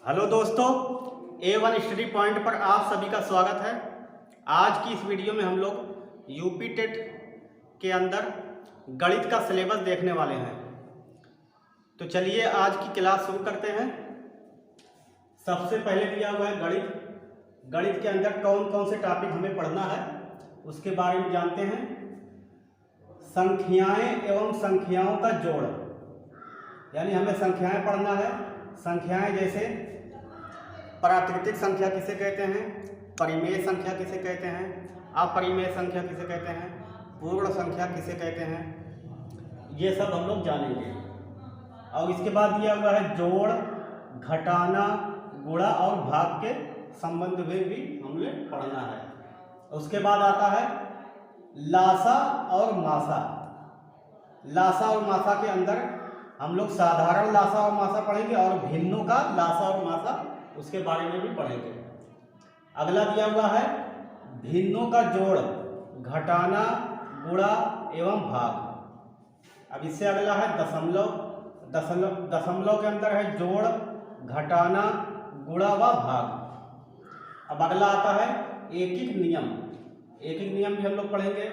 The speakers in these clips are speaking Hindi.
हेलो दोस्तों, A1 स्टडी पॉइंट पर आप सभी का स्वागत है। आज की इस वीडियो में हम लोग यूपी टेट के अंदर गणित का सिलेबस देखने वाले हैं। तो चलिए आज की क्लास शुरू करते हैं। सबसे पहले दिया हुआ है गणित। गणित के अंदर कौन कौन से टॉपिक हमें पढ़ना है उसके बारे में जानते हैं। संख्याएं एवं संख्याओं का जोड़, यानी हमें संख्याएं पढ़ना है। संख्याएं जैसे प्राकृतिक संख्या किसे कहते हैं, परिमेय संख्या किसे कहते हैं, अपरिमेय संख्या किसे कहते हैं, पूर्ण संख्या किसे कहते हैं, ये सब हम लोग जानेंगे। और इसके बाद दिया हुआ है जोड़, घटाना, गुणा और भाग के संबंध में भी हमें पढ़ना है। उसके बाद आता है लासा और मासा। लासा और मासा के अंदर हम लोग साधारण लासा और मासा पढ़ेंगे और भिन्नों का लासा और मासा उसके बारे में भी पढ़ेंगे। अगला दिया हुआ है भिन्नों का जोड़, घटाना, गुणा एवं भाग। अब इससे अगला है दशमलव। दशमलव के अंदर है जोड़, घटाना, गुणा व भाग। अब अगला आता है एकिक नियम। एकिक नियम भी हम लोग पढ़ेंगे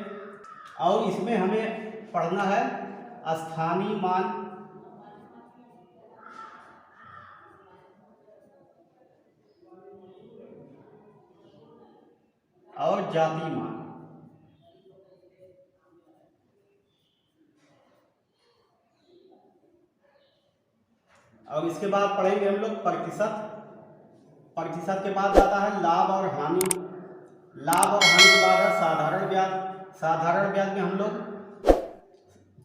और इसमें हमें पढ़ना है स्थानीय मान और जातीय मान। और इसके बाद पढ़ेंगे हम लोग प्रतिशत। प्रतिशत के बाद आता है लाभ और हानि। लाभ और हानि के बाद है साधारण ब्याज। साधारण ब्याज में हम लोग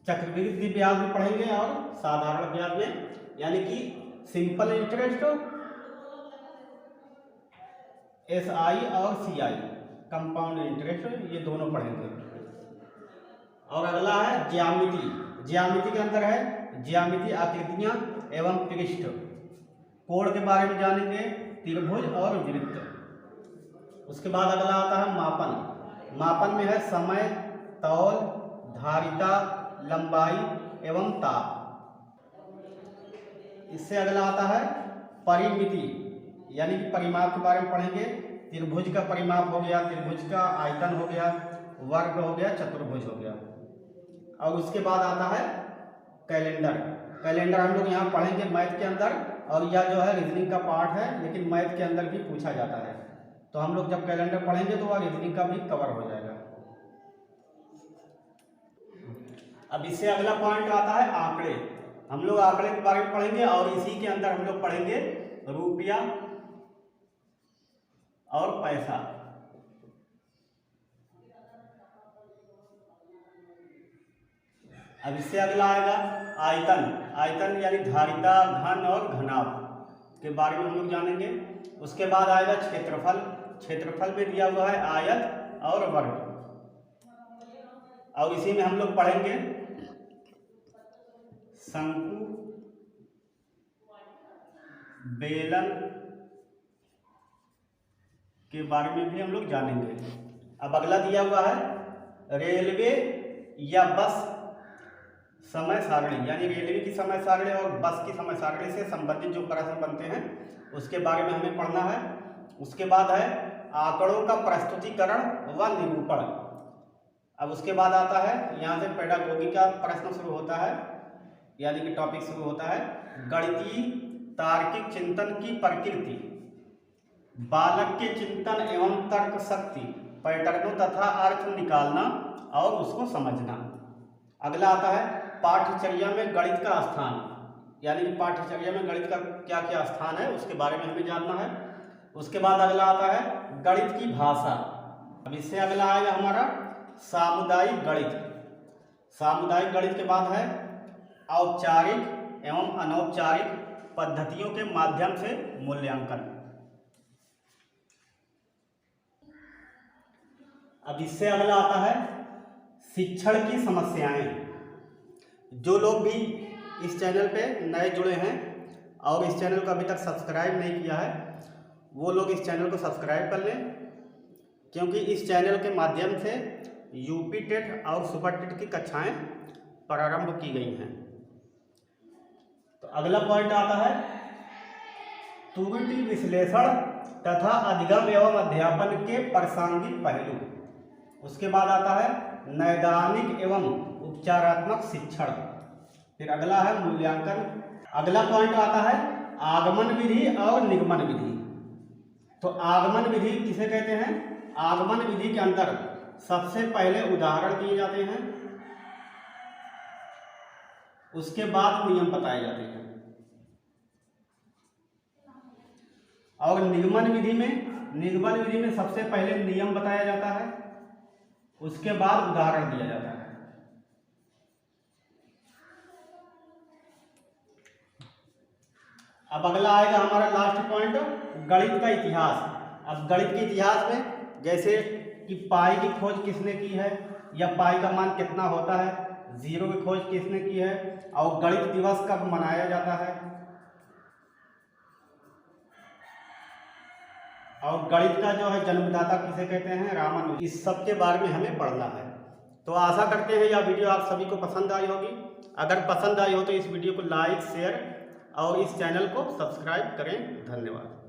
चक्रवृद्धि ब्याज भी पढ़ेंगे और साधारण ब्याज में यानी कि सिंपल इंटरेस्ट, SI और CI, कंपाउंड इंटरेस्ट, ये दोनों पढ़ेंगे। और अगला है ज्यामिति। ज्यामिति के अंदर है ज्यामिति, आकृतियां एवं पृष्ठ। कोण के बारे में जानेंगे, त्रिभुज और वृत्त। उसके बाद अगला आता है मापन। मापन में है समय, तौल, धारिता, लंबाई एवं ताप। इससे अगला आता है परिमिति, यानी कि परिमाप के बारे में पढ़ेंगे। त्रिभुज का परिमाप हो गया, त्रिभुज का आयतन हो गया, वर्ग हो गया, चतुर्भुज हो गया। और उसके बाद आता है कैलेंडर। कैलेंडर हम लोग यहाँ पढ़ेंगे मैथ के अंदर, और यह जो है रीजनिंग का पार्ट है, लेकिन मैथ के अंदर भी पूछा जाता है। तो हम लोग जब कैलेंडर पढ़ेंगे तो वह रीजनिंग का भी कवर हो जाएगा। अब इससे अगला पॉइंट आता है आंकड़े। हम लोग आंकड़े के बारे में पढ़ेंगे और इसी के अंदर हम लोग पढ़ेंगे रुपया और पैसा। अब इससे अगला आएगा आयतन। आयतन यानी धारिता, घन और घनाभ के बारे में हम लोग जानेंगे। उसके बाद आएगा क्षेत्रफल। क्षेत्रफल में दिया हुआ है आयत और वर्ग। और इसी में हम लोग पढ़ेंगे शंकु, बेलन के बारे में भी हम लोग जानेंगे। अब अगला दिया हुआ है रेलवे या बस समय सारणी, यानी रेलवे की समय सारणी और बस की समय सारणी से संबंधित जो प्रश्न बनते हैं उसके बारे में हमें पढ़ना है। उसके बाद है आंकड़ों का प्रस्तुतिकरण व निरूपण। अब उसके बाद आता है यहाँ से पेडागोगी का प्रश्न शुरू होता है, यानी कि टॉपिक शुरू होता है गणितीय तार्किक चिंतन की प्रकृति, बालक के चिंतन एवं तर्क शक्ति, पैटर्नों तथा अर्थ निकालना और उसको समझना। अगला आता है पाठ्यचर्या में गणित का स्थान, यानी कि पाठ्यचर्या में गणित का क्या क्या स्थान है उसके बारे में हमें जानना है। उसके बाद अगला आता है गणित की भाषा। अब इससे अगला आएगा हमारा सामुदायिक गणित। सामुदायिक गणित के बाद है औपचारिक एवं अनौपचारिक पद्धतियों के माध्यम से मूल्यांकन। अब इससे अगला आता है शिक्षण की समस्याएं। जो लोग भी इस चैनल पे नए जुड़े हैं और इस चैनल को अभी तक सब्सक्राइब नहीं किया है, वो लोग इस चैनल को सब्सक्राइब कर लें, क्योंकि इस चैनल के माध्यम से यूपी टेट और सुपर टेट की कक्षाएं प्रारंभ की गई हैं। तो अगला पॉइंट आता है त्रुटि विश्लेषण तथा अधिगम एवं अध्यापन के प्रासंगिक पहलू। उसके बाद आता है नैदानिक एवं उपचारात्मक शिक्षण। फिर अगला है मूल्यांकन। अगला पॉइंट आता है आगमन विधि और निगमन विधि। तो आगमन विधि किसे कहते हैं? आगमन विधि के अंदर सबसे पहले उदाहरण दिए जाते हैं, उसके बाद नियम बताए जाते हैं। और निगमन विधि में सबसे पहले नियम बताया जाता है, उसके बाद उदाहरण दिया जाता है। अब अगला आएगा हमारा लास्ट पॉइंट, गणित का इतिहास। अब गणित के इतिहास में जैसे कि पाई की खोज किसने की है, या पाई का मान कितना होता है, जीरो की खोज किसने की है, और गणित दिवस कब मनाया जाता है, और गणित का जो है जन्मदाता किसे कहते हैं, रामानुज। इस सब के बारे में हमें पढ़ना है। तो आशा करते हैं यह वीडियो आप सभी को पसंद आई होगी। अगर पसंद आई हो तो इस वीडियो को लाइक, शेयर और इस चैनल को सब्सक्राइब करें। धन्यवाद।